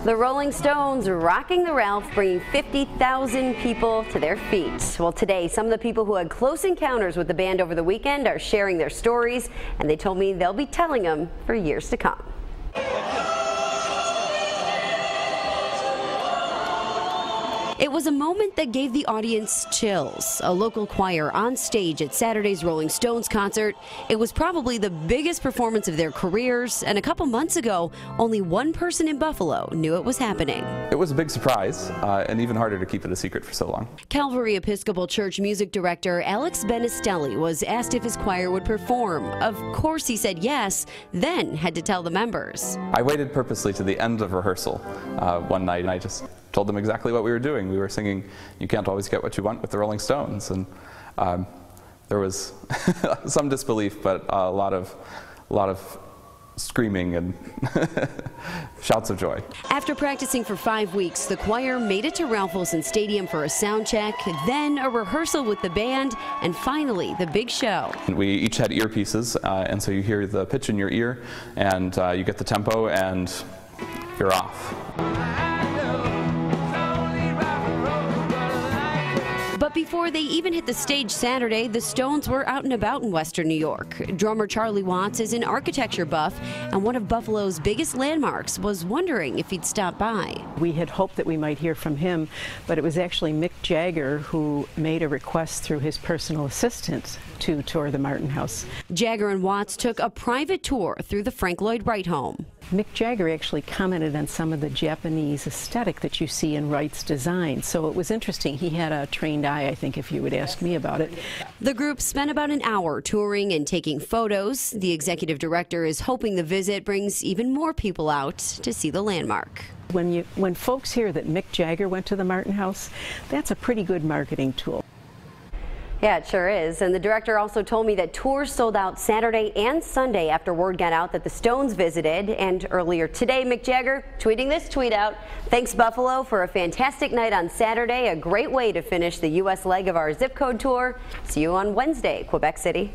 The Rolling Stones rocking the Ralph, bringing 50,000 people to their feet. Well, today, some of the people who had close encounters with the band over the weekend are sharing their stories, and they told me they'll be telling them for years to come. It was a moment that gave the audience chills. A local choir on stage at Saturday's Rolling Stones concert. It was probably the biggest performance of their careers, and a couple months ago, only one person in Buffalo knew it was happening. It was a big surprise, and even harder to keep it a secret for so long. Calvary Episcopal Church music director Alex Benestelli was asked if his choir would perform. Of course he said yes, then had to tell the members. I waited purposely to the end of rehearsal one night, and I just told them exactly what we were doing. We were singing "You Can't Always Get What You Want" with the Rolling Stones, and there was some disbelief, but a lot of screaming and shouts of joy. After practicing for 5 weeks, the choir made it to Ralph Wilson Stadium for a sound check, then a rehearsal with the band, and finally the big show. We each had earpieces, and so you hear the pitch in your ear, and you get the tempo, and you're off. But before they even hit the stage Saturday, the Stones were out and about in Western New York. Drummer Charlie Watts is an architecture buff, and one of Buffalo's biggest landmarks, was wondering if he'd stop by. We had hoped that we might hear from him, but it was actually Mick Jagger who made a request through his personal assistant to tour the Martin House. Jagger and Watts took a private tour through the Frank Lloyd Wright home. Mick Jagger actually commented on some of the Japanese aesthetic that you see in Wright's design, so it was interesting. He had a trained eye, I think, if you would ask me about it. The group spent about an hour touring and taking photos. The executive director is hoping the visit brings even more people out to see the landmark. When folks hear that Mick Jagger went to the Martin House, that's a pretty good marketing tool. Yeah, it sure is. And the director also told me that tours sold out Saturday and Sunday after word got out that the Stones visited. And earlier today, Mick Jagger tweeting this tweet out: "Thanks, Buffalo, for a fantastic night on Saturday. A great way to finish the U.S. leg of our zip code tour. See you on Wednesday, Quebec City."